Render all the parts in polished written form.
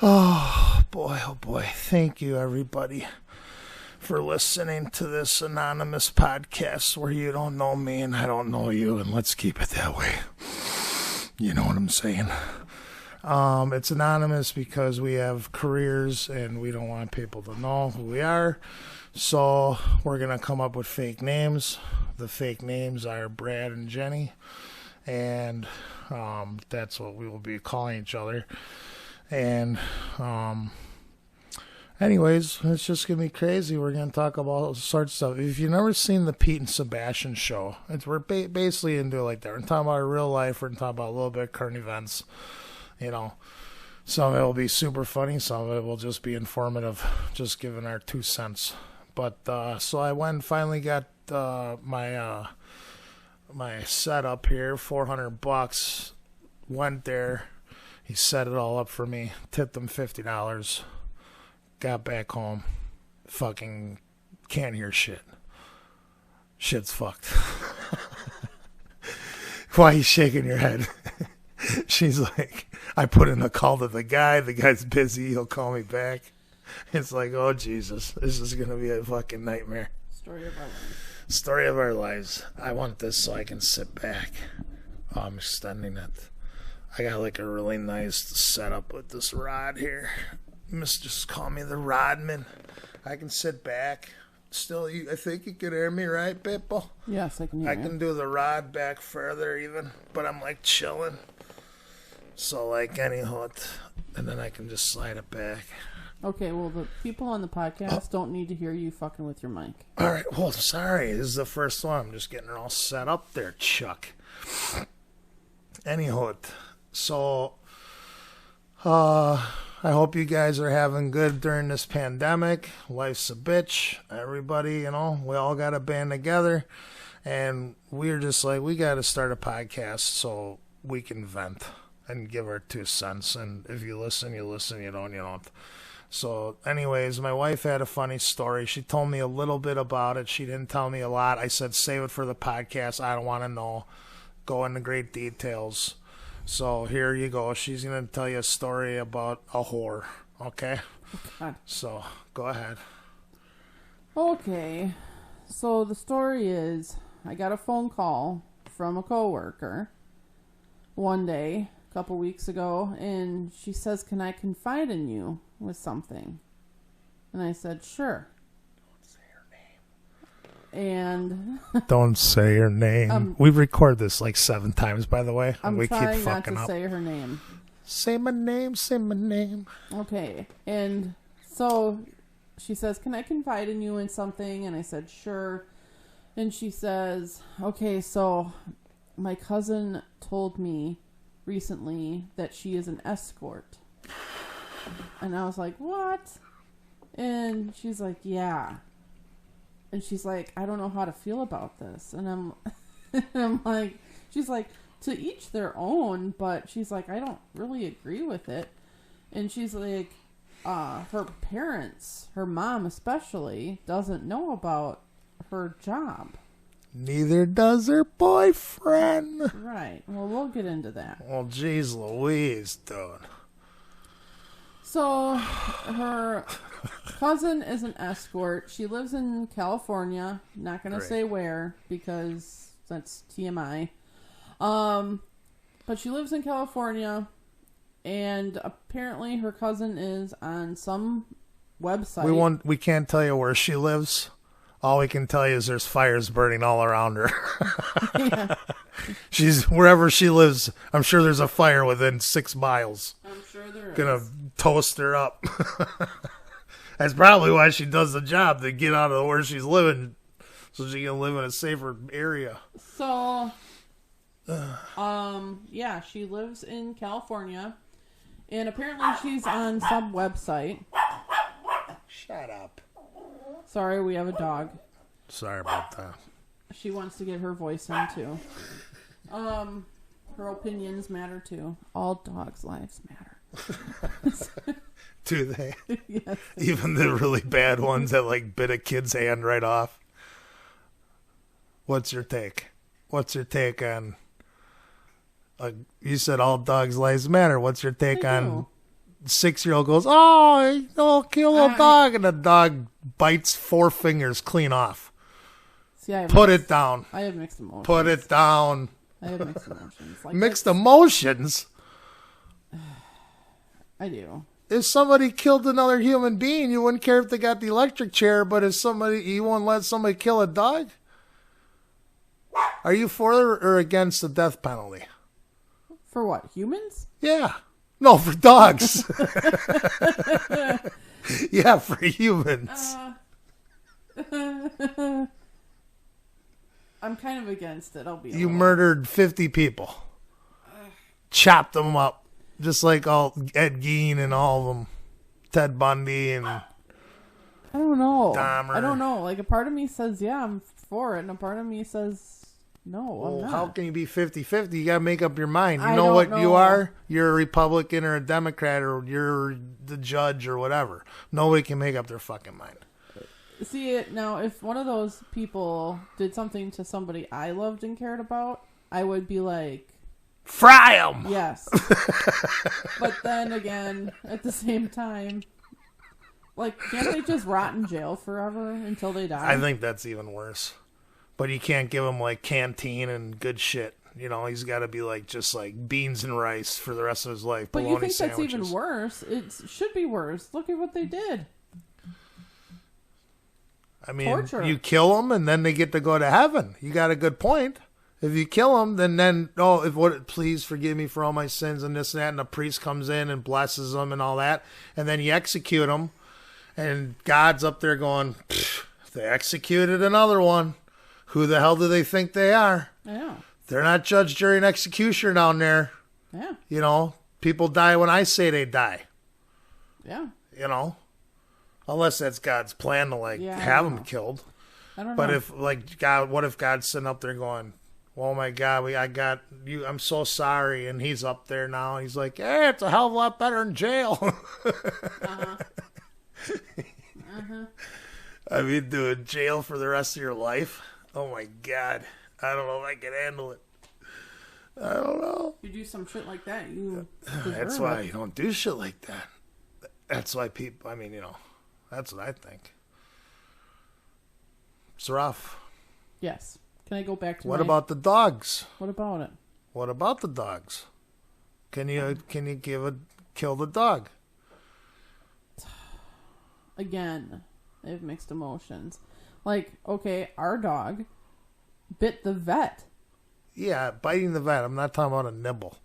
Oh boy. Thank you, everybody, for listening to this anonymous podcast where you don't know me and I don't know you, and let's keep it that way. You know what I'm saying? It's anonymous because we have careers and we don't want people to know who we are. So we're going to come up with fake names. The fake names are Brad and Jenny. And that's what we will be calling each other. And anyways, it's just going to be crazy. We're going to talk about all sorts of stuff. If you've never seen the Pete and Sebastian show, we're basically into it like that. We're talking about our real life. We're talking about a little bit of current events. You know, some of it will be super funny. Some of it will just be informative, just giving our 2 cents. But so I went and finally got my setup here, $400. Went there. He set it all up for me. Tipped him $50. Got back home. Fucking can't hear shit. Shit's fucked. Why are you shaking your head? She's like, I put in a call to the guy. The guy's busy. He'll call me back. It's like, oh, Jesus. This is going to be a fucking nightmare. Story of our lives. Story of our lives. I want this so I can sit back. Oh, I'm extending it. I got like a really nice setup with this rod here. Just call me the Rodman. I can sit back. Still, I think you can hear me, right, people? Yes, I can hear you. I can do the rod back further even, but I'm like chilling. So like anyhow, and then I can just slide it back. Okay, well, the people on the podcast don't need to hear you fucking with your mic. All right, well, sorry. This is the first one. I'm just getting it all set up there, Chuck. Anyhow, so I hope you guys are having good during this pandemic. Life's a bitch. Everybody, we all got to band together. And we're just like, we got to start a podcast so we can vent and give our 2 cents. And if you listen, you listen. You don't, you don't. So anyways, my wife had a funny story. She told me a little bit about it. She didn't tell me a lot. I said, save it for the podcast. I don't want to know. Go into great details. So here you go. She's going to tell you a story about a whore. Okay? God. So go ahead. Okay. So the story is, I got a phone call from a coworker one day, a couple weeks ago, and she says, can I confide in you with something? And I said, sure. And don't say her name. We've recorded this like 7 times, by the way. I'm we trying keep not fucking to up. say her name. Say my name, say my name. Okay. And so she says, can I confide in you in something? And I said, sure. And she says, okay, so my cousin told me recently that she is an escort. And I was like, what? And she's like, yeah. And she's like, I don't know how to feel about this. And I'm like, she's like, to each their own, but she's like, I don't really agree with it. And she's like, her parents, her mom especially, doesn't know about her job. Neither does her boyfriend. Right. Well, we'll get into that. Well, geez Louise, dude. So, her cousin is an escort. She lives in California. Not going to say where because that's TMI. But she lives in California, and apparently her cousin is on some website. We can't tell you where she lives. All we can tell you is there's fires burning all around her. Yeah. She's wherever she lives. I'm sure there's a fire within 6 miles. I'm sure there is. Gonna toast her up. That's probably why she does the job, to get out of where she's living, so she can live in a safer area. So, yeah, she lives in California, and apparently she's on some website. Shut up. Sorry, we have a dog. Sorry about that. She wants to get her voice in too. Her opinions matter too. All dogs' lives matter. Do they? Yes. Even the really bad ones that like bit a kid's hand right off. What's your take? What's your take on? You said all dogs' lives matter. What's your take on 6-year-old goes, oh, I'll kill a dog. And the dog bites 4 fingers clean off. See, Put it down. I have mixed emotions. Put it down. I have mixed emotions. Like Mixed emotions? I do. If somebody killed another human being, you wouldn't care if they got the electric chair, but if you won't let somebody kill a dog? Are you for or against the death penalty? For what? Humans? Yeah. No, for dogs. Yeah, for humans. I'm kind of against it. I'll be. You murdered 50 people. Chopped them up. Just like all Ed Gein and all of them. Ted Bundy and... I don't know. Dahmer. I don't know. Like, a part of me says, yeah, I'm for it. And a part of me says, no, I'm not. How can you be 50-50? You got to make up your mind. You I know don't what know. you are? You're a Republican or a Democrat or you're the judge or whatever. Nobody can make up their fucking mind. See it now. If one of those people did something to somebody I loved and cared about, I would be like, fry them. yes. But then again, at the same time, like, can't they just rot in jail forever until they die? I think that's even worse. But you can't give him like canteen and good shit. You know, he's got to be like just like beans and rice for the rest of his life. But bologna you think sandwiches. that's even worse? It should be worse. Look at what they did. I mean, Torture. You kill them and then they get to go to heaven. You got a good point. If you kill them, please forgive me for all my sins and this and that, and the priest comes in and blesses them and all that, and then you execute them, and God's up there going, they executed another one. Who the hell do they think they are? Yeah. They're not judge, jury, and executioner down there. Yeah. You know, people die when I say they die. Yeah. You know, unless that's God's plan to have them killed. I don't know. But if what if God's sitting up there going, oh my God, I got you. I'm so sorry, and he's up there now. And he's like, hey, it's a hell of a lot better in jail. I mean, dude, jail for the rest of your life. Oh my God, I don't know if I can handle it. I don't know. You do some shit like that, you. That's why you don't do shit like that. That's why people. I mean, you know, that's what I think. It's rough. Yes. Can I go back to What about the dogs? What about it? What about the dogs? Can you kill the dog? Again, I have mixed emotions. Like, okay, our dog bit the vet. Yeah, biting the vet. I'm not talking about a nibble.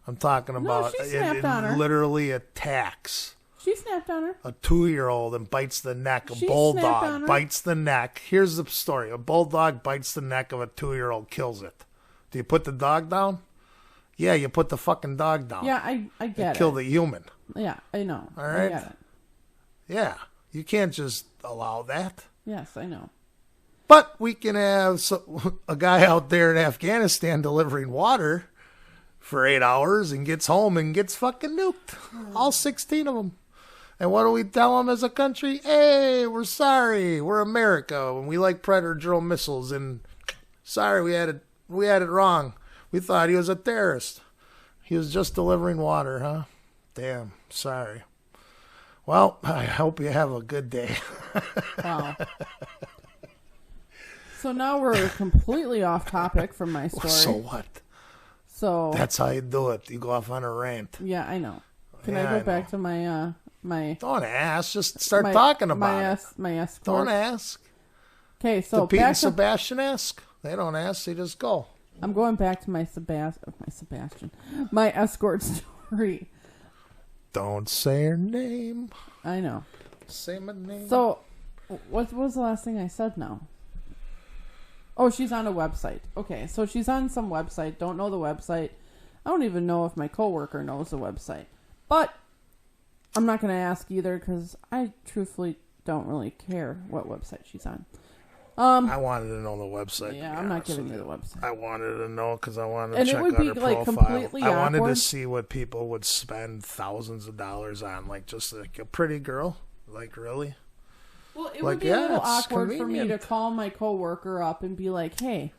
I'm talking about she snapped on her. Literally attacks She snapped on her. a 2-year-old and bites the neck. She A snapped on bulldog her. bites the neck. Here's the story. A bulldog bites the neck of a 2-year-old, kills it. Do you put the dog down? Yeah, you put the fucking dog down. Yeah, I get it. Kill the human. Yeah, I know. All right. I get it. Yeah, you can't just allow that. Yes, I know. But we can have a guy out there in Afghanistan delivering water for 8 hours and gets home and gets fucking nuked. All 16 of them. And what do we tell them as a country? Hey, we're sorry. We're America and we like Predator drone missiles. And sorry, we had it wrong. We thought he was a terrorist. He was just delivering water, huh? Damn, sorry. Well, I hope you have a good day. Wow. So now we're completely off topic from my story. So what? So That's how you do it. You go off on a rant. yeah, I know. Can Yeah, I I go back to my my Don't ask. Just start talking about it. my escort? Don't ask. Okay, so The Pete back and to, Sebastian ask. They don't ask. They just go. I'm going back to my escort story. Don't say her name. I know. Say my name. So, what was the last thing I said now? Oh, she's on a website. Okay, so she's on some website. Don't know the website. I don't even know if my coworker knows the website. But I'm not going to ask either because I truthfully don't really care what website she's on. I wanted to know the website. Yeah, I'm not giving you the website. I wanted to know because I wanted And to it check would out be, her like, profile. completely I wanted to awkward. see what people would spend thousands of dollars on, like just like a pretty girl. Like really? Well, it Like, would be a little it's awkward for me to convenient. call my coworker up and be like, "Hey,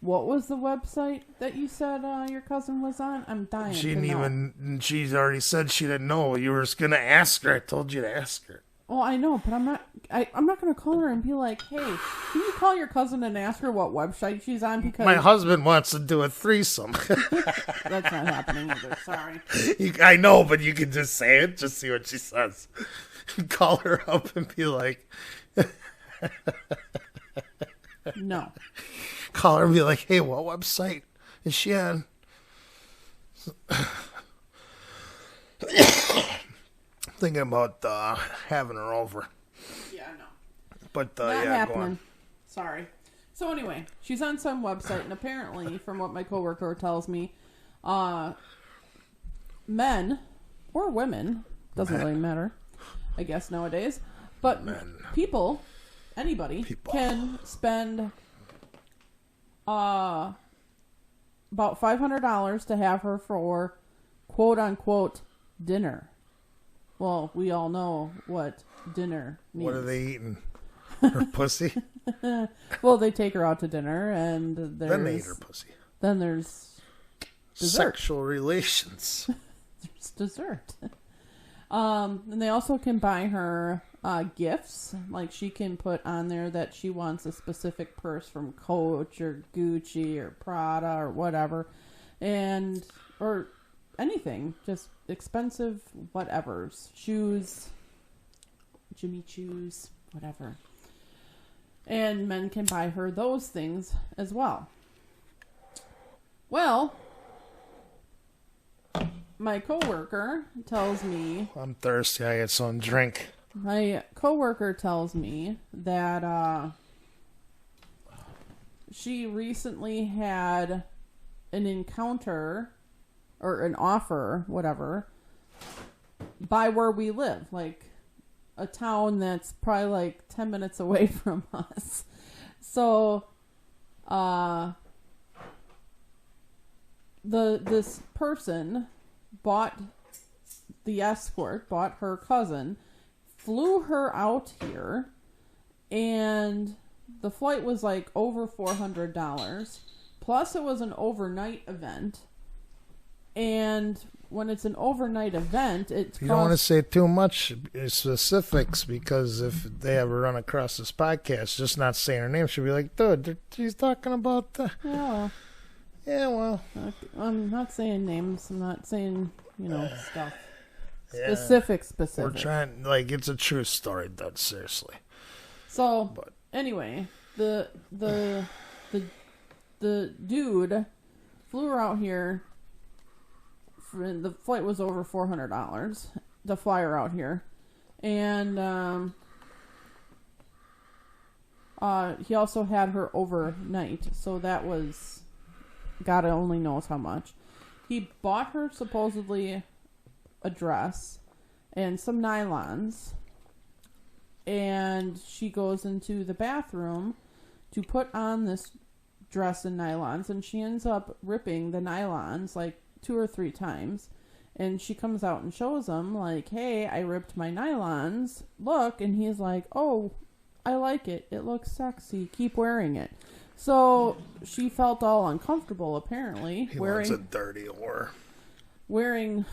What was the website that you said your cousin was on? I'm dying She to didn't know. even. She's already said she didn't know. You were gonna ask her. I told you to ask her. Well, I know, but I'm not. I'm not going to call her and be like, "Hey, can you call your cousin and ask her what website she's on?" Because My husband wants to do a threesome. that's not happening either. Sorry. I know, but you can just say it. Just see what she says. Call her up and be like, No. call her and be like, "Hey, what website is she on?" Thinking about having her over. Yeah, no. But Not yeah, happening. go on. Sorry. So anyway, she's on some website, and apparently, from what my coworker tells me, men or women, doesn't really matter, I guess nowadays, but people, anybody, can spend about $500 to have her for quote-unquote dinner. Well, we all know what dinner means. What are they eating? Her pussy? Well, they take her out to dinner, and Then they eat her pussy. then there's dessert. Sexual relations. There's dessert. And they also can buy her gifts. Like, she can put on there that she wants a specific purse from Coach or Gucci or Prada or whatever, or anything, just expensive whatevers, shoes, Jimmy Choos, whatever. And men can buy her those things as well. Well, my coworker tells me... I'm thirsty. I got some drink. My coworker tells me that she recently had an encounter or an offer, whatever, by where we live, like a town that's probably like 10 minutes away from us. So, this person bought her cousin, flew her out here, and the flight was like over $400. Plus, it was an overnight event. And when it's an overnight event, You don't want to say too much specifics, because if they ever run across this podcast, just not saying her name, she'll be like, dude, she's talking about the... Yeah. Yeah, well... I'm not saying names. I'm not saying, stuff. Yeah. Specific. We're trying, like, it's a true story, Dud, seriously. So, anyway, the dude flew her out here. The flight was over $400 to fly her out here. And he also had her overnight. So that was, God only knows how much. He bought her supposedly a dress and some nylons. And she goes into the bathroom to put on this dress and nylons. And she ends up ripping the nylons like 2 or 3 times, and she comes out and shows him like, "Hey, I ripped my nylons, look." And he's like, "Oh, I like it, it looks sexy, keep wearing it." So she felt all uncomfortable, apparently, He wants a dirty whore. wearing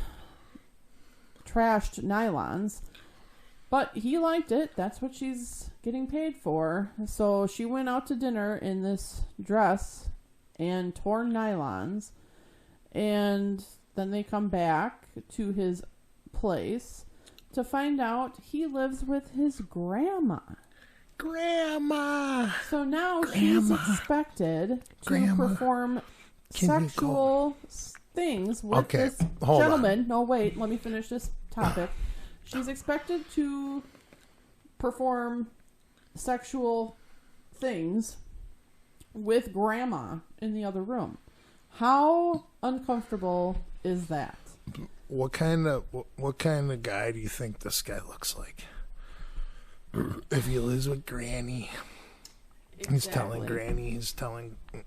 trashed nylons, but he liked it. That's what she's getting paid for. So she went out to dinner in this dress and torn nylons. And then they come back to his place to find out he lives with his grandma. Grandma! So now she's expected to perform sexual things with this gentleman. On. No, wait, let me finish this topic. She's expected to perform sexual things with grandma in the other room. How uncomfortable is that? What kind of guy do you think this guy looks like? If he lives with Granny, exactly. He's telling Granny.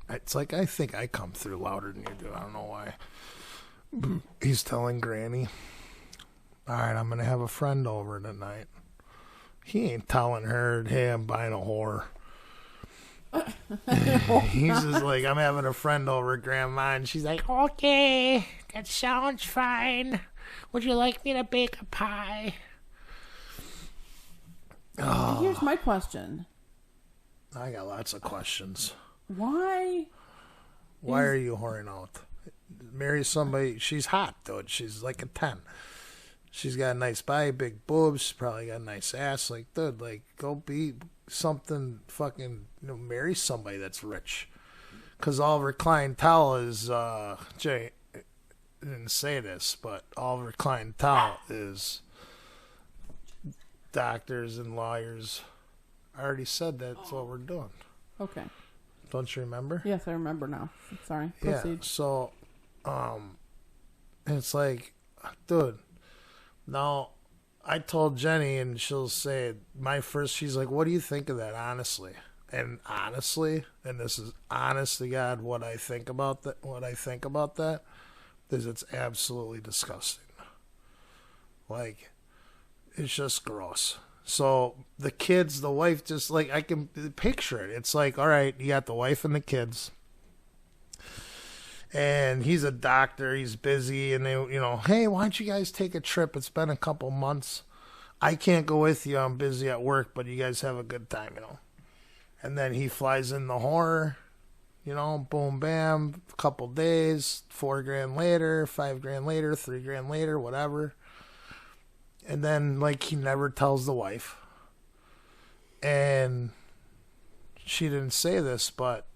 It's like, I think I come through louder than you do. I don't know why. He's telling Granny, "All right, I'm gonna have a friend over tonight." He ain't telling her, "Hey, I'm buying a whore." He's just like, I'm having a friend over at Grandma, and she's like, okay, that sounds fine. Would you like me to bake a pie? Here's my question. I got lots of questions. Why are you whoring out? Marry somebody. She's hot, dude. She's like a 10. She's got a nice body, big boobs. She's probably got a nice ass. Like, dude, like, go be something fucking, marry somebody that's rich. Because all of her clientele is, Jay didn't say this, but all of her clientele is doctors and lawyers. I already said that's what we're doing. Okay. Don't you remember? Yes, I remember now. Sorry. Proceed. Yeah, so, it's like, dude, now, I told Jenny, and she'll say, she's like, what do you think of that, honestly? And honestly, and this is honest to God, what I think about that is it's absolutely disgusting. Like, it's just gross. So, the kids, the wife, just like, I can picture it. It's like, all right, you got the wife and the kids. And he's a doctor, he's busy, and they, hey, why don't you guys take a trip? It's been a couple months. I can't go with you, I'm busy at work, but you guys have a good time, And then he flies in the horror, boom, bam, a couple days, $4,000 later, $5,000 later, $3,000 later, whatever. And then, like, he never tells the wife. And she didn't say this, but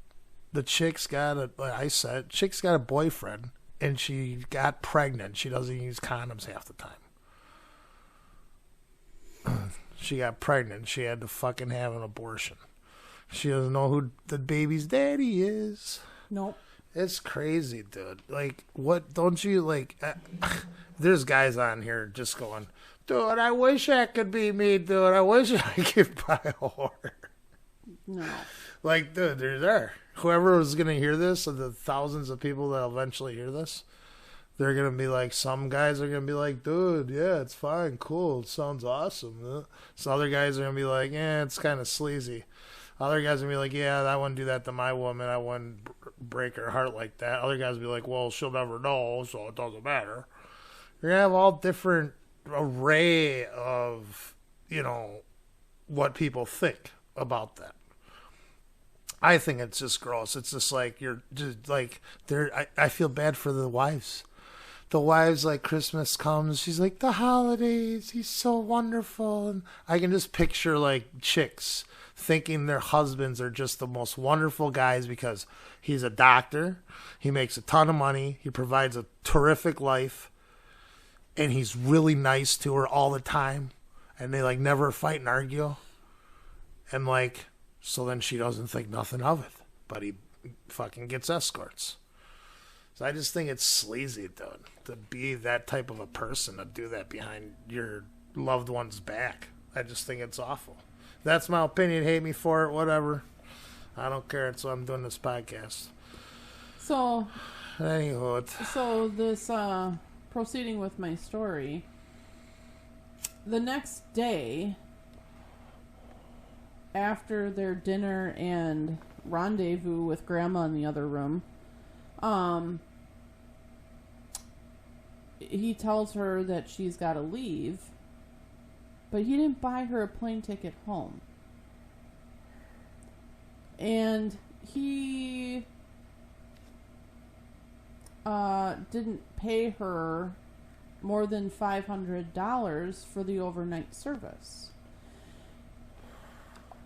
the chick's got a boyfriend, and she got pregnant. She doesn't use condoms half the time. She got pregnant. She had to fucking have an abortion. She doesn't know who the baby's daddy is. Nope. It's crazy, dude. Like, what, don't you, like, there's guys on here just going, dude, I wish that could be me, dude. I wish I could buy a whore. No. Like, dude, they're there. Whoever was going to hear this, or the thousands of people that eventually hear this, they're going to be like, some guys are going to be like, dude, yeah, it's fine, cool, it sounds awesome. So other guys are going to be like, it's kind of sleazy. Other guys are going to be like, yeah, I wouldn't do that to my woman. I wouldn't break her heart like that. Other guys will be like, well, she'll never know, so it doesn't matter. You're going to have all different array of, what people think about that. I think it's just gross. It's just like, you're just like, I feel bad for the wives. The wives, like, Christmas comes, she's like, the holidays, he's so wonderful. And I can just picture, like, chicks thinking their husbands are just the most wonderful guys because he's a doctor, he makes a ton of money, he provides a terrific life, and he's really nice to her all the time, and they, like, never fight and argue. And, like, so then she doesn't think nothing of it. But he fucking gets escorts. So I just think it's sleazy, dude, to be that type of a person, to do that behind your loved one's back. I just think it's awful. That's my opinion. Hate me for it, whatever. I don't care. That's why I'm doing this podcast. So, anywho, so this, proceeding with my story, the next day, after their dinner and rendezvous with Grandma in the other room, he tells her that she's got to leave, but he didn't buy her a plane ticket home. And he didn't pay her more than $500 for the overnight service.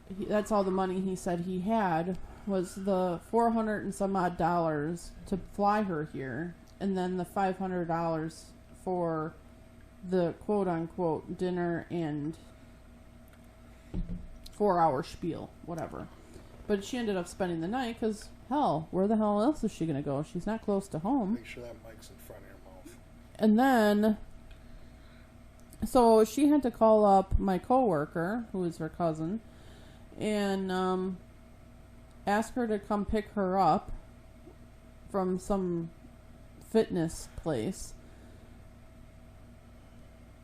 That's all the money he said he had, was the $400 and some odd dollars to fly her here, and then the $500 for the quote-unquote dinner and 4-hour spiel, whatever. But she ended up spending the night because, hell, where the hell else is she going to go? She's not close to home. Make sure that mic's in front of your mouth. And then, so she had to call up my coworker, who is her cousin, and ask her to come pick her up from some fitness place.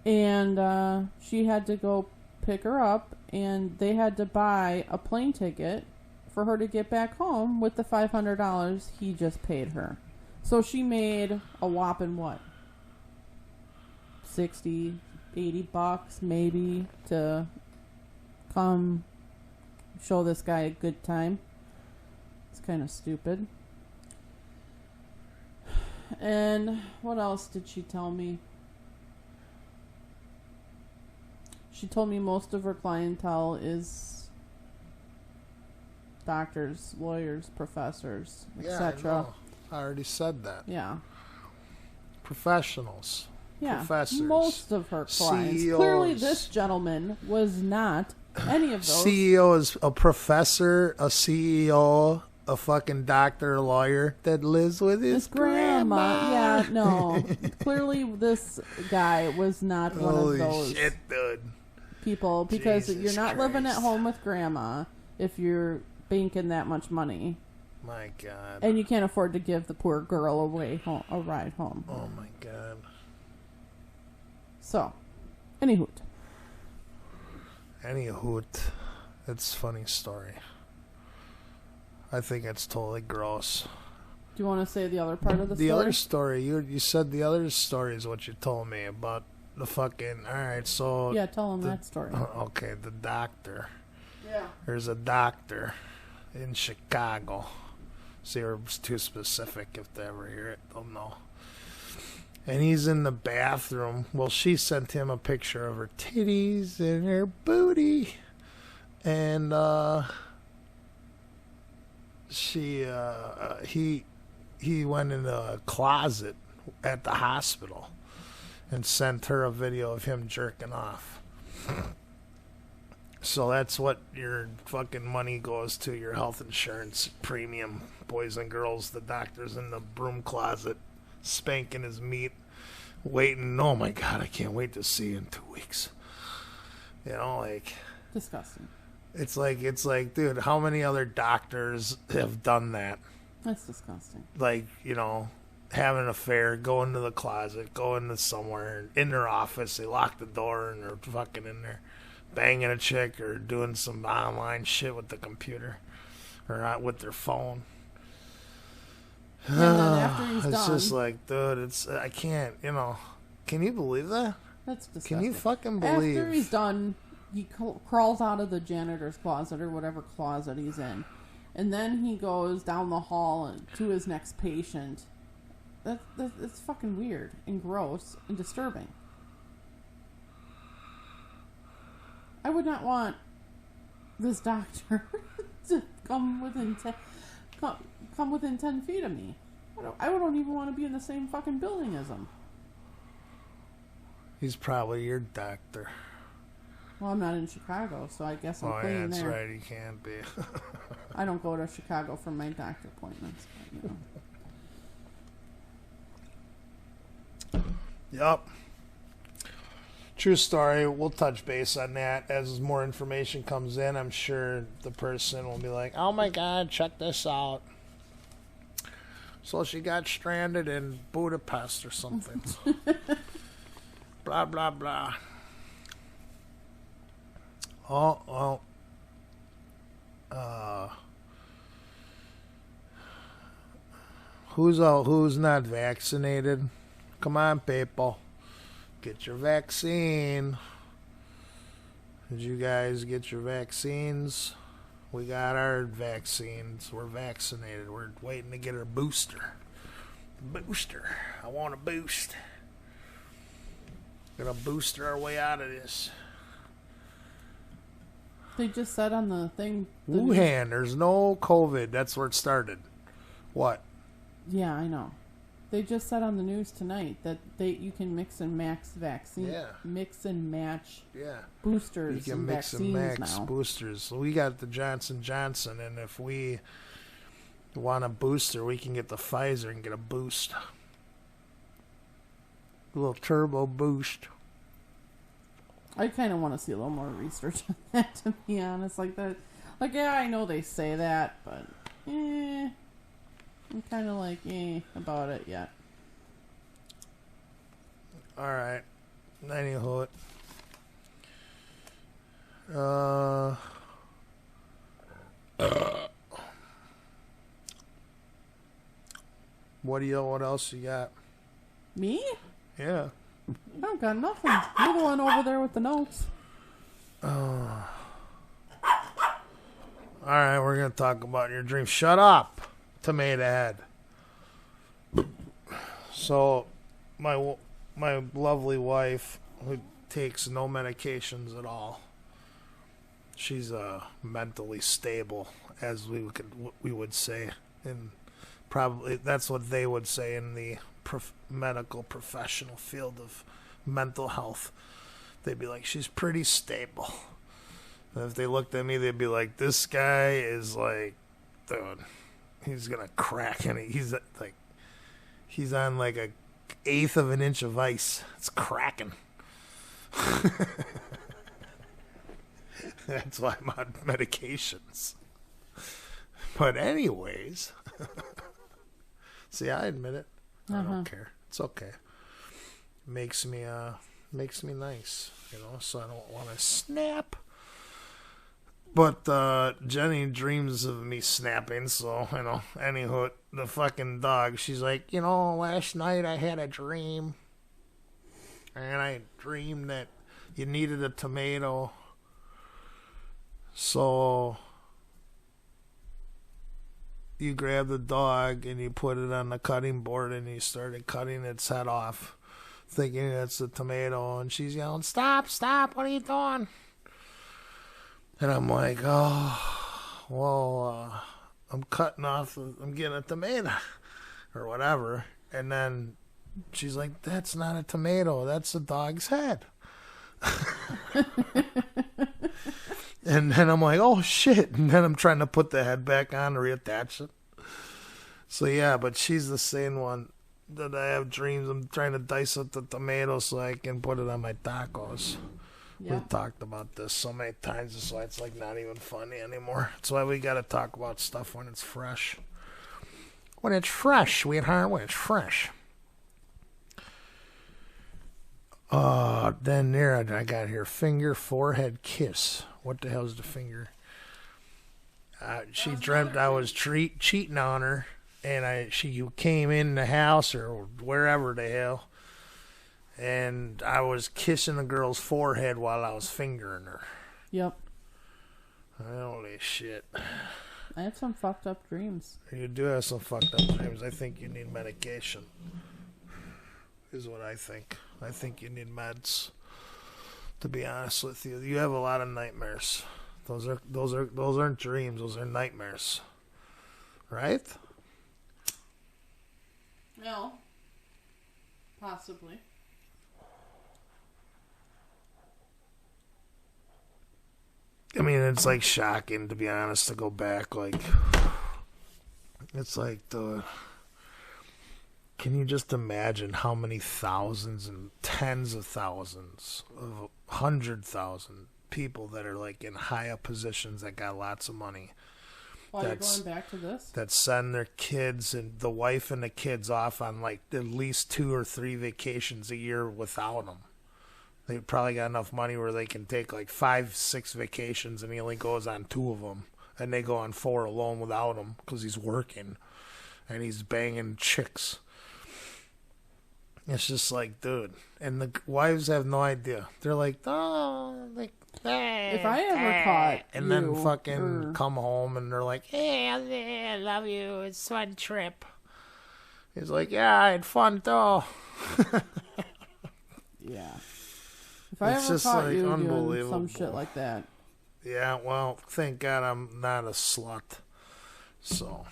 And she had to go pick her up, and they had to buy a plane ticket for her to get back home with the $500 he just paid her. So she made a whopping what? 60, 80 bucks maybe to come show this guy a good time. It's kind of stupid. And what else did she tell me? She told me most of her clientele is doctors, lawyers, professors, etc. I already said that. Yeah. Professionals. Yeah. Professors. Most of her clients. CEOs. Clearly this gentleman was not any of those. CEO is a professor, a CEO, a fucking doctor, a lawyer that lives with his grandma. Yeah, no. Clearly this guy was not one Holy of those shit, dude. people, because Jesus you're not living at Christ. home with grandma if you're banking that much money. My God. And you can't afford to give the poor girl a ride home. Oh my God. So, anywho. It's a funny story. I think it's totally gross. Do you want to say the other part of the story? The other story, you said the other story is what you told me about the fucking, alright, so. Yeah, tell him that story. Okay, the doctor. Yeah. There's a doctor in Chicago. See, it was too specific. If they ever hear it, they'll know. And he's in the bathroom. Well, she sent him a picture of her titties and her booty. And, he went in a closet at the hospital and sent her a video of him jerking off. So that's what your fucking money goes to, your health insurance premium. Boys and girls, the doctor's in the broom closet spanking his meat, waiting. Oh my God, I can't wait to see you in 2 weeks. You know, like, Disgusting. it's like, dude, how many other doctors have done that? That's disgusting. Like, you know, having an affair, go into the closet, go into somewhere, in their office, they lock the door and they're fucking in there, banging a chick or doing some online shit with the computer or not with their phone. And then after he's It's done, just like, dude, I can't, you know, can you believe that? that's disgusting. Can you fucking believe? After he's done, he crawls out of the janitor's closet or whatever closet he's in. And then he goes down the hall to his next patient. That's fucking weird and gross and disturbing. I would not want this doctor to come within 10 feet of me. I don't even want to be in the same fucking building as him. He's probably your doctor. Well, I'm not in Chicago, so I guess I'm Oh, clean yeah, that's there. right. He can't be. I don't go to Chicago for my doctor appointments. But, you know. Yup. True story. We'll touch base on that as more information comes in. I'm sure the person will be like, oh my God, check this out. So she got stranded in Budapest or something. Blah, blah, blah. Oh, well. Who's not vaccinated? Come on, people. Get your vaccine. Did you guys get your vaccines? We got our vaccines. We're vaccinated. We're waiting to get our booster. Booster. I want a boost. Gonna booster our way out of this. They just said on the thing. Wuhan, there's no COVID. That's where it started. What? Yeah, I know. They just said on the news tonight that you can mix and match vaccine. Yeah. Mix and match Yeah. boosters You can and mix and vaccines max now. boosters. So we got the Johnson Johnson, and if we want a booster, we can get the Pfizer and get a boost. A little turbo boost. I kind of want to see a little more research on that, to be honest. Like that, like, yeah, I know they say that, but I'm kind of like about it yet. All right. Anywho, What else you got? Me? Yeah. I don't got nothing. You're the one over there with the notes. Oh. All right, we're going to talk about your dreams. Shut up, tomato head. So, my lovely wife, who takes no medications at all, she's mentally stable, as we would say, and probably that's what they would say in the medical professional field of mental health. They'd be like, she's pretty stable. And if they looked at me, they'd be like, this guy is like, dude, he's gonna crack, and he's on like a eighth of an inch of ice. It's cracking. That's why I'm on medications. But anyways, see, I admit it. I don't care. It's okay. Makes me nice, so I don't want to snap. But Jenny dreams of me snapping, so, anywho, the fucking dog, she's like, last night I had a dream, and I dreamed that you needed a tomato, so you grabbed the dog and you put it on the cutting board and you started cutting its head off, thinking it's a tomato, and she's yelling, stop, what are you doing? And I'm like, oh, well, I'm getting a tomato or whatever. And then she's like, that's not a tomato, that's a dog's head. And then I'm like, oh, shit. And then I'm trying to put the head back on to reattach it. So, yeah, but she's the same one that I have dreams. I'm trying to dice up the tomato so I can put it on my tacos. Yeah. We've talked about this so many times, so it's like not even funny anymore. That's why we got to talk about stuff when it's fresh. When it's fresh, sweetheart, when it's fresh. Then there I got here, finger, forehead, kiss. What the hell's the finger? She dreamt I was cheating on her, and she came in the house or wherever the hell, and I was kissing a girl's forehead while I was fingering her. Yep. Holy shit. I have some fucked up dreams. You do have some fucked up dreams. I think you need medication. Is what I think. I think you need meds. To be honest with you, you have a lot of nightmares. Those aren't dreams. Those are nightmares, right? No, possibly. I mean, it's like shocking, to be honest, to go back. Like, it's like can you just imagine how many thousands and tens of thousands of 100,000 people that are like in higher positions that got lots of money? While you're going back to this? That send their kids and the wife and the kids off on like at least 2 or 3 vacations a year without them. They probably got enough money where they can take like 5, 6 vacations, and he only goes on 2 of them, and they go on 4 alone without him because he's working and he's banging chicks. It's just like, dude. And the wives have no idea. They're like, oh, like, if I ever caught and then fucking come home and they're like, hey, I love you. It's a fun trip. He's like, yeah, I had fun though. Yeah. If I ever caught you doing some shit like that. Yeah, well, thank God I'm not a slut. So,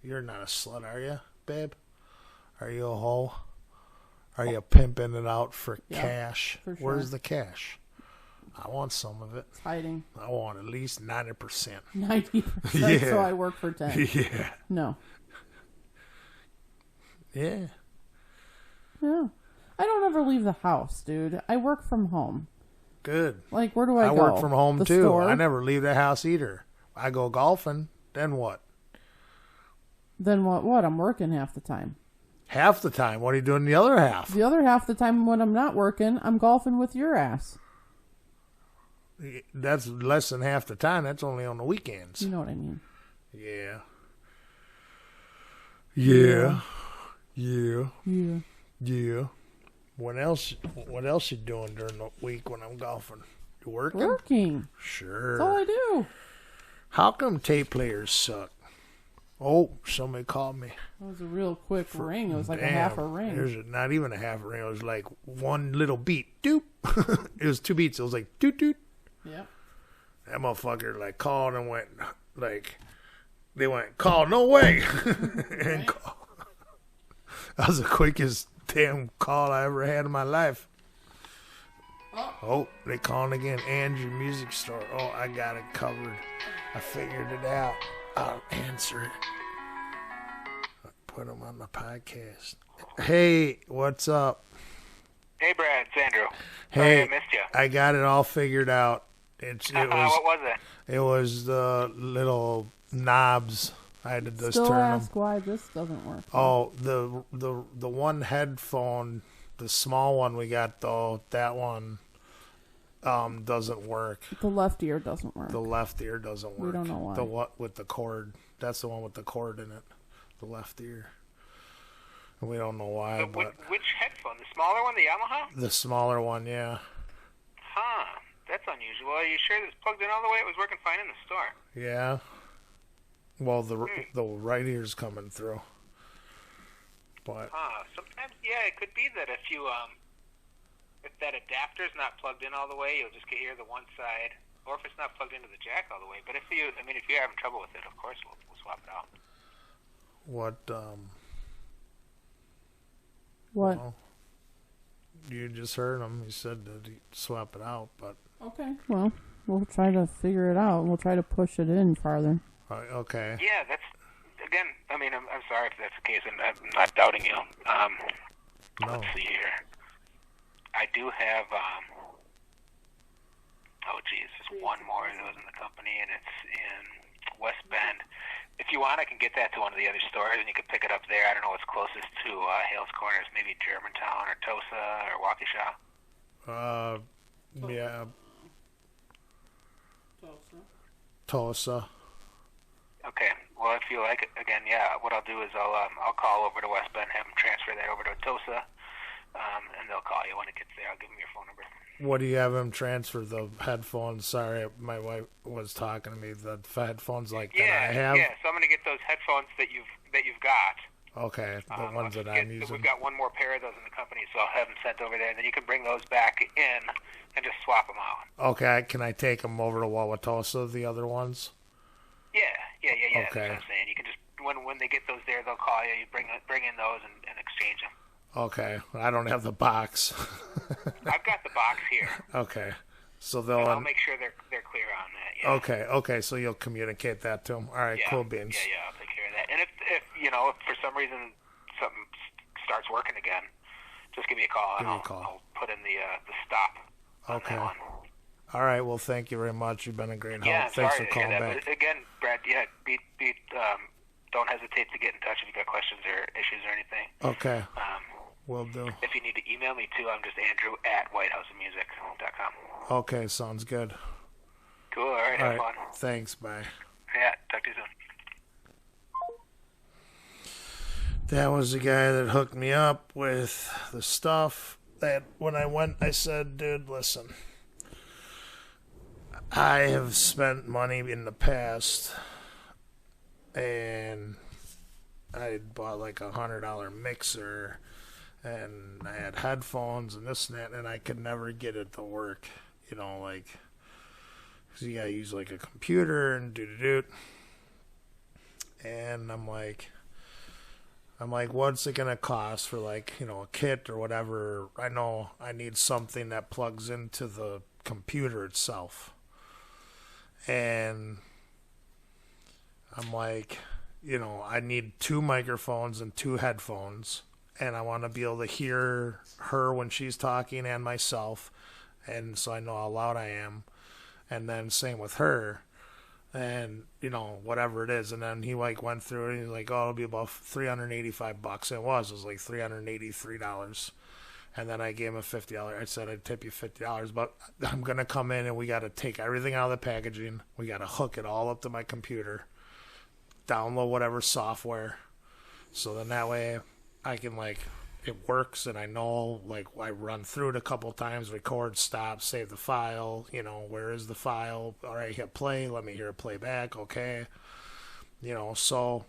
you're not a slut, are you, babe? Are you a hoe? Are you pimping it out for cash? For sure. Where's the cash? I want some of it. It's hiding. I want at least 90%. 90%? Yeah. So I work for 10. Yeah. No. Yeah. No. I don't ever leave the house, dude. I work from home. Good. Like, where do I go? I work from home, too. Store? I never leave the house either. I go golfing. Then what? Then what? I'm working half the time. Half the time? What are you doing the other half? The other half of the time when I'm not working, I'm golfing with your ass. That's less than half the time. That's only on the weekends. You know what I mean. Yeah. Yeah. What else you doing during the week when I'm golfing? You working? Working. Sure. That's all I do. How come tape players suck? Oh, somebody called me. That was a real quick ring. It was like a half a ring. There's not even a half a ring. It was like one little beat. Doop. It was 2 beats. It was like doot doot. Yeah. That motherfucker like called and went like they went call no way. And call. That was the quickest damn call I ever had in my life. Oh, they calling again. Andrew Music Store. Oh, I got it covered. I figured it out. I'll answer it. I'll put them on the podcast. Hey, what's up? Hey, Brad, it's Andrew. Hey, sorry I missed you. I got it all figured out. What was it? It was the little knobs. I had to just Still turn ask them. why this doesn't work. Oh, the one headphone, the small one we got though, that one doesn't work. The left ear doesn't work. The left ear doesn't work. We don't know why. The what with the cord? That's the one with the cord in it. The left ear. We don't know why, but which headphone? The smaller one, the Yamaha? the smaller one, yeah. Huh. That's unusual. Are you sure it's plugged in all the way? It was working fine in the store. Yeah. Well, the right ear's coming through. But sometimes, yeah, it could be that if you if that adapter's not plugged in all the way, you'll just hear the one side, or if it's not plugged into the jack all the way. But if you're having trouble with it, of course we'll swap it out. what? What? Well, you just heard him. He said that he'd swap it out, but Okay. Well, we'll try to figure it out. We'll try to push it in farther. okay. Yeah, that's again. I'm sorry if that's the case, and I'm not doubting you. No. Let's see here. I do have. There's one more that was in the company, and it's in West Bend. If you want, I can get that to one of the other stores, and you can pick it up there. I don't know what's closest to Hales Corners, maybe Germantown or Tosa or Waukesha. Yeah. Tulsa. Okay. Well, if you like it, again, yeah. What I'll do is I'll call over to West Bend, have them transfer that over to Tosa, and they'll call you when it gets there. I'll give them your phone number. What do you have him transfer the headphones? Sorry, my wife was talking to me. The headphones that I have. Yeah. So I'm going to get those headphones that you've got. Okay, the ones that I'm using. We've got one more pair of those in the company, so I'll have them sent over there, and then you can bring those back in and just swap them out. Okay, can I take them over to Wauwatosa, the other ones? Yeah. Okay. That's what I'm saying. You can just when they get those there, they'll call you. You bring in those and exchange them. Okay, I don't have the box. I've got the box here. Okay, so I'll make sure they're clear on that. Yeah. Okay, so you'll communicate that to them. All right, cool beans. Yeah, I'll take care of that. And if for some reason something starts working again, just give me a call and I'll put in the stop. Okay. All right. Well, thank you very much. You've been a great help. Yeah, Thanks sorry for calling to hear that. back. But again, Brad, don't hesitate to get in touch if you've got questions or issues or anything. Okay. Will do. If you need to email me too, I'm just Andrew@whitehousemusic.com. Okay, sounds good. Cool. All right. Have fun. Thanks. Bye. Yeah. Talk to you soon. That was the guy that hooked me up with the stuff that when I went, I said, dude, listen, I have spent money in the past and I bought like $100 mixer and I had headphones and this and that, and I could never get it to work, because you gotta use like a computer and do. And I'm like, what's it gonna cost for a kit or whatever? I know I need something that plugs into the computer itself. And I'm like, I need 2 microphones and 2 headphones, and I want to be able to hear her when she's talking and myself, and so I know how loud I am. And then same with her. And whatever it is, and then he went through it and he's like, oh, it'll be about $385. It was like $383. And then I gave him a $50. I said I'd tip you $50, but I'm gonna come in and we gotta take everything out of the packaging, we gotta hook it all up to my computer, download whatever software, So then that way I can, like, it works, and I know, like, I run through it a couple times, record, stop, save the file, you know, where is the file? All right, hit play, let me hear it play back, okay. You know, so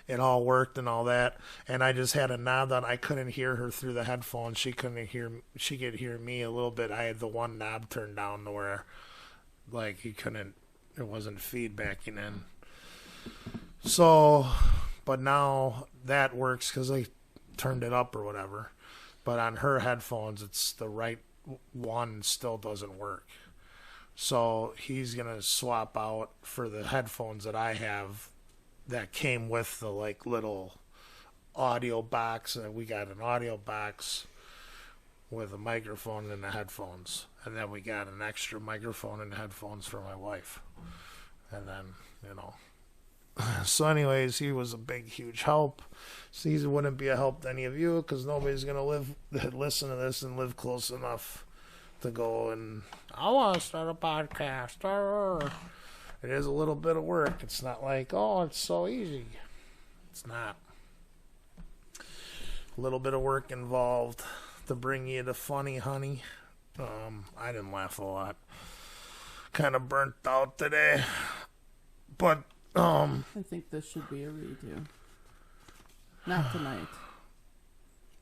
it all worked and all that, and I just had a knob on. I couldn't hear her through the headphones. She could hear me a little bit. I had the one knob turned down to where, like, it wasn't feedbacking in. So, but now that works because I turned it up or whatever. But on her headphones, it's the right one still doesn't work. So he's going to swap out for the headphones that I have that came with the, like, little audio box. And we got an audio box with a microphone and the headphones. And then we got an extra microphone and headphones for my wife. And then, you know. So anyways, he was a big, huge help. So he wouldn't be a help to any of you because nobody's going to listen to this and live close enough to go and, I want to start a podcast. It is a little bit of work. It's not like, oh, it's so easy. It's not. A little bit of work involved to bring you the funny honey. I didn't laugh a lot. Kind of burnt out today. But I think this should be a redo. Not tonight.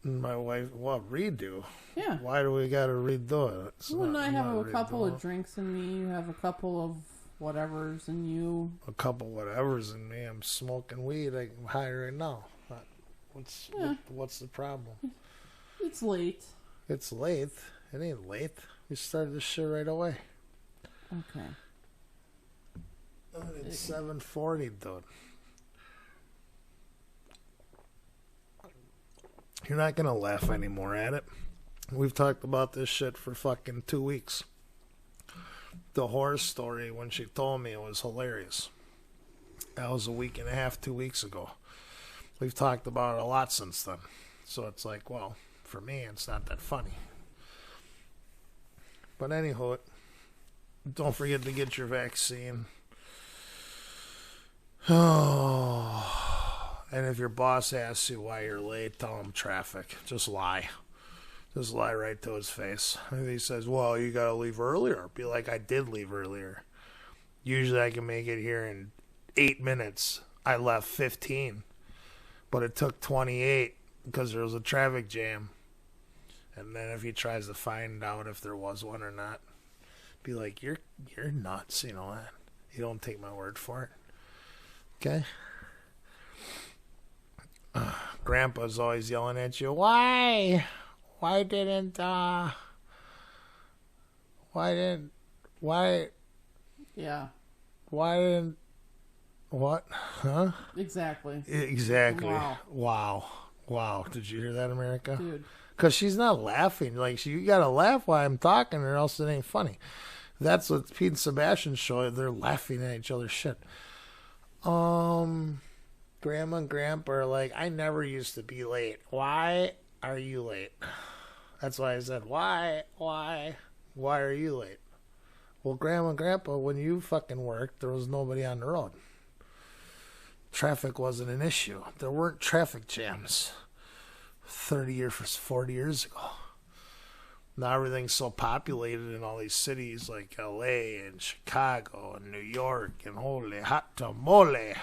My wife, what, redo? Yeah. Why do we got to redo it? Well, I have a couple of drinks in me. You have a couple of whatevers in you. A couple whatevers in me. I'm smoking weed. I'm high right now. What's the problem? It's late. It's late. It ain't late. We started this shit right away. Okay. It's 7:40, dude. You're not gonna laugh anymore at it. We've talked about this shit for fucking 2 weeks. The horror story, when she told me, it was hilarious. That was a week and a half, 2 weeks ago. We've talked about it a lot since then. So it's like, well, for me, it's not that funny. But anywho, don't forget to get your vaccine. Oh, and if your boss asks you why you're late, tell him traffic. Just lie. Just lie right to his face. If he says, well, you got to leave earlier, be like, I did leave earlier. Usually I can make it here in 8 minutes. I left 15. But it took 28 because there was a traffic jam. And then if he tries to find out if there was one or not, be like, you're nuts, you know that. You don't take my word for it. Okay? Grandpa's always yelling at you, why? Why? Yeah. Why didn't, what? Huh? Exactly. Wow. Did you hear that, America? Dude. Because she's not laughing. Like, you got to laugh while I'm talking or else it ain't funny. That's what Pete and Sebastian show. They're laughing at each other's shit. Grandma and Grandpa are like, I never used to be late. Why are you late? That's why I said, why are you late? Well, Grandma and Grandpa, when you fucking worked, there was nobody on the road. Traffic wasn't an issue. There weren't traffic jams 40 years ago. Now everything's so populated in all these cities like LA and Chicago and New York and holy hot tamale.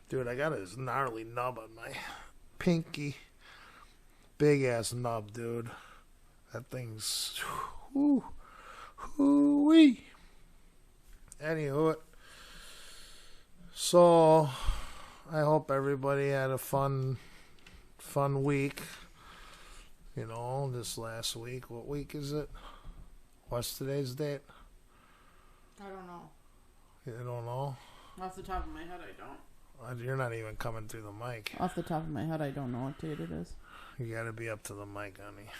Dude, I got this gnarly nub on my pinky. Big ass nub, dude. That thing's whoo-wee. Anywho, so I hope everybody had a fun week. You know, this last week. What week is it? What's today's date? I don't know. You don't know? Off the top of my head, I don't. You're not even coming through the mic. Off the top of my head, I don't know what date it is. You gotta be up to the mic, honey.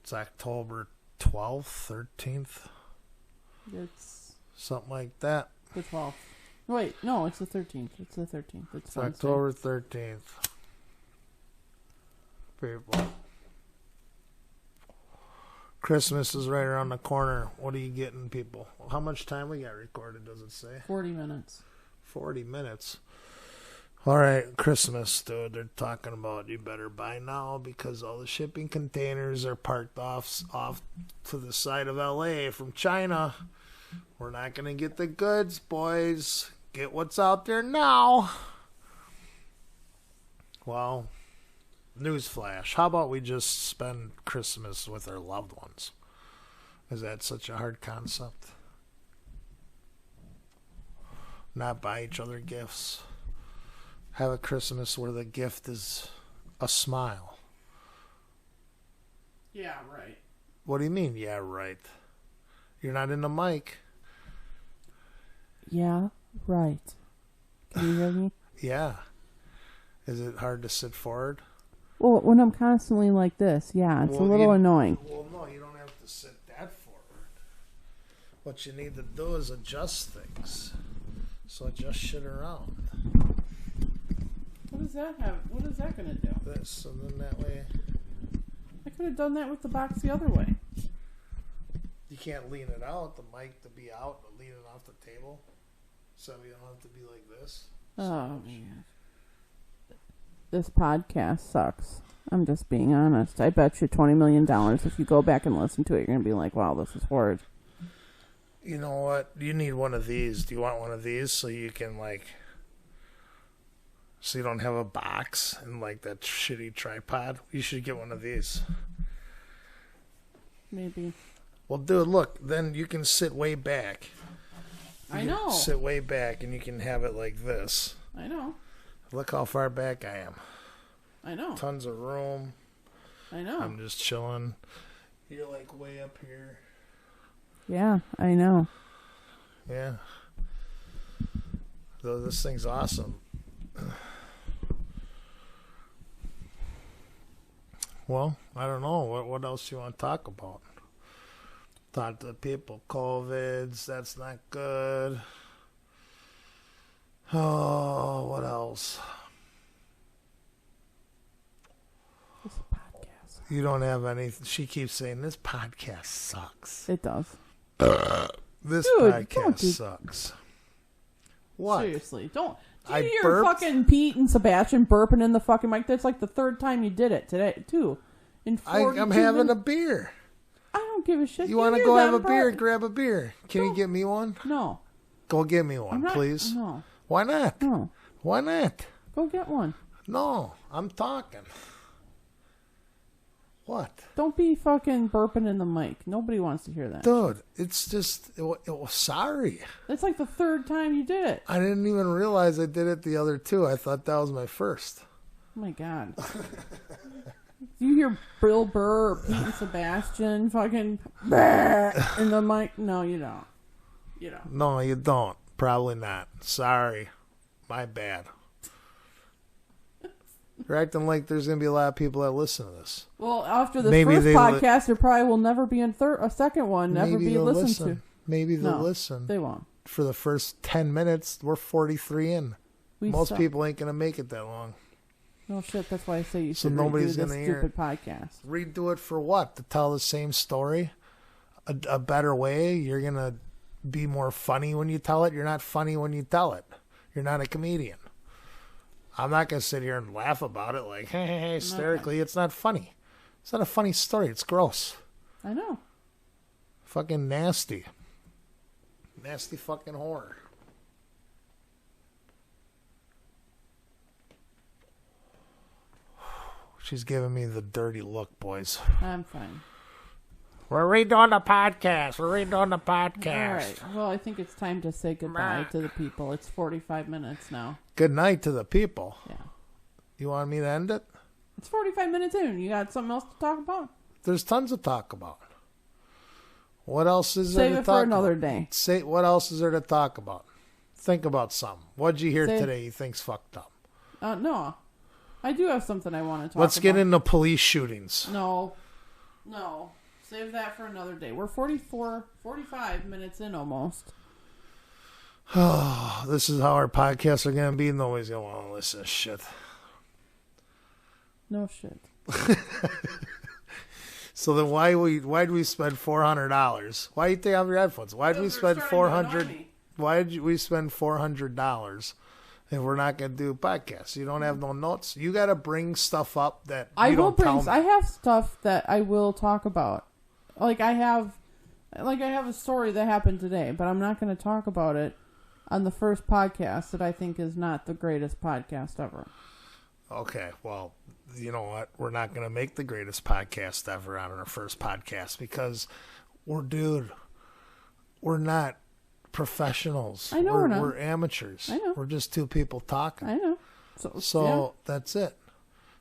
It's October 12th, 13th. It's something like that. The 12th. Wait, no, it's the 13th. It's the 13th. It's October 13th. People. Christmas is right around the corner. What are you getting, people? How much time we got recorded, does it say? 40 minutes. 40 minutes. All right, Christmas, dude. They're talking about you better buy now because all the shipping containers are parked off to the side of L.A. from China. We're not going to get the goods, boys. Get what's out there now. Well, newsflash. How about we just spend Christmas with our loved ones? Is that such a hard concept? Not buy each other gifts. Have a Christmas where the gift is a smile. Yeah, right. What do you mean, yeah, right? You're not in the mic. Yeah, right. Can you hear me? Yeah. Is it hard to sit forward? Well, when I'm constantly like this, yeah, it's a little annoying. Well, no, you don't have to sit that forward. What you need to do is adjust things. So adjust shit around. What does that have? What is that going to do? This, and then that way. I could have done that with the box the other way. You can't lean it out, the mic to be out, but lean it off the table. So you don't have to be like this. Oh, man. This podcast sucks. I'm just being honest. I bet you $20 million if you go back and listen to it, you're going to be like, wow, this is horrid. You know what? You need one of these. Do you want one of these so you can, like... So you don't have a box and, like, that shitty tripod? You should get one of these. Maybe. Well, dude, look. Then you can sit way back. I know. Sit way back and you can have it like this. I know. Look how far back I am. I know. Tons of room. I know. I'm just chilling. You're, like, way up here. Yeah, I know. Yeah. Though this thing's awesome. Well, I don't know. What else do you want to talk about? Talk to the people. COVIDs, that's not good. Oh, what else? This podcast. You don't have anything. She keeps saying, this podcast sucks. It does. This Dude, podcast sucks. What? Seriously, don't. Do I you hear burped? fucking Pete and Sebastian burping in the fucking mic? That's like the third time you did it today, too. I'm having a beer. I don't give a shit. You want to go have a beer? Grab a beer. Can you get me one? No. Go get me one, please. No. Why not? No. Why not? Go get one. No, I'm talking. What? Don't be fucking burping in the mic. Nobody wants to hear that. Dude, it's just... sorry. That's like the third time you did it. I didn't even realize I did it the other two. I thought that was my first. Oh, my God. Do you hear Bill Burr or Pete and Sebastian fucking in the mic? No, you don't. You don't. No, you don't. Probably not. Sorry. My bad. You're acting like there's going to be a lot of people that listen to this. Well, after this first podcast, there probably will never be a second one, never be listened to. Maybe they'll listen. They won't. For the first 10 minutes, we're 43 in. Most people ain't going to make it that long. No shit, that's why I say you should nobody's redo this gonna hear stupid podcast. Redo it for what? To tell the same story? A better way? You're going to be more funny when you tell it? You're not funny when you tell it. You're not a comedian. I'm not going to sit here and laugh about it like, hey, hysterically. Okay. It's not funny. It's not a funny story. It's gross. I know. Fucking nasty. Nasty fucking horror. She's giving me the dirty look, boys. I'm fine. We're redoing the podcast. All right. Well, I think it's time to say goodbye to the people. It's 45 minutes now. Good night to the people. Yeah. You want me to end it? It's 45 minutes in. You got something else to talk about? There's tons to talk about. What else is there to talk about? Save it for another day. What else is there to talk about? Think about some. What'd you hear today you think's fucked up? No. I do have something I want to talk about. Let's get into police shootings. No. Save that for another day. We're 45 minutes in almost. Oh, this is how our podcasts are going to be. Nobody's going to want to listen to shit. No shit. So then why'd we spend $400? Why you take off your headphones? Why'd we spend $400? Why'd we spend $400 if we're not gonna do podcasts? You don't have no notes. You got to bring stuff up that I you will don't bring. tell me. I have stuff that I will talk about. Like I have a story that happened today, but I'm not going to talk about it on the first podcast that I think is not the greatest podcast ever. Okay, well, you know what? We're not going to make the greatest podcast ever on our first podcast because we're not professionals. I know we're not. We're amateurs. I know. We're just two people talking. I know. So that's it.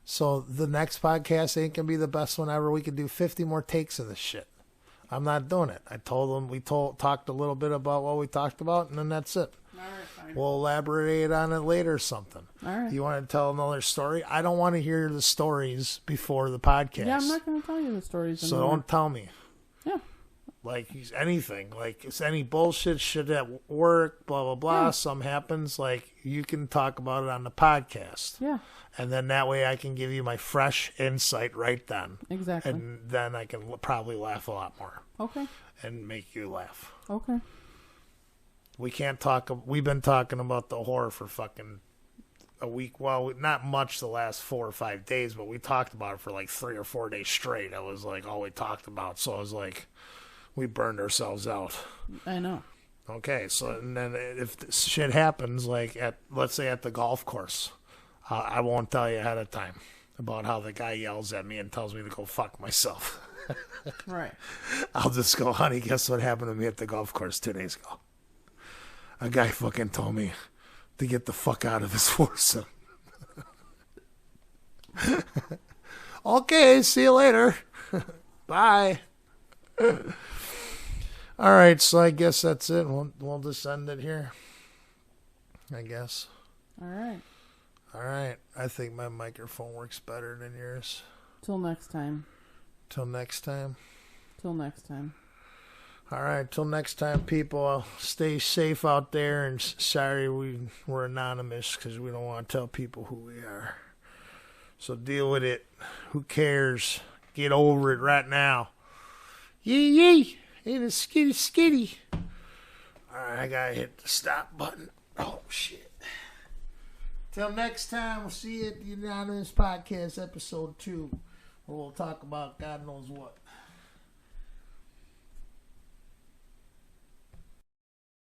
So the next podcast ain't going to be the best one ever. We could do 50 more takes of this shit. I'm not doing it. I told them talked a little bit about what we talked about, and then that's it. All right, fine. We'll elaborate on it later or something. All right. You want to tell another story? I don't want to hear the stories before the podcast. Yeah, I'm not going to tell you the stories So anymore. don't tell me. Yeah. Like anything. Like it's any bullshit shit at work, blah, blah, blah. Yeah. Something happens. Like you can talk about it on the podcast. Yeah. And then that way I can give you my fresh insight right then. Exactly. And then I can probably laugh a lot more. Okay. And make you laugh. Okay. We can't talk. We've been talking about the horror for fucking a week. Well, not much the last 4 or 5 days, but we talked about it for like 3 or 4 days straight. That was like all we talked about. So I was like, we burned ourselves out. I know. Okay, so and then if this shit happens, like let's say at the golf course, I won't tell you ahead of time about how the guy yells at me and tells me to go fuck myself. Right. I'll just go, honey, guess what happened to me at the golf course 2 days ago? A guy fucking told me to get the fuck out of this foursome. Okay, see you later. Bye. All right, so I guess that's it. We'll just end it here. I guess. All right. All right. I think my microphone works better than yours. Till next time. Till next time. Till next time. All right. Till next time, people. Stay safe out there. And sorry we're anonymous because we don't want to tell people who we are. So deal with it. Who cares? Get over it right now. Yee yee. Ain't a skitty skitty. All right. I got to hit the stop button. Oh, shit. Till next time, we'll see you at the Anonymous Podcast, episode 2, where we'll talk about God knows what.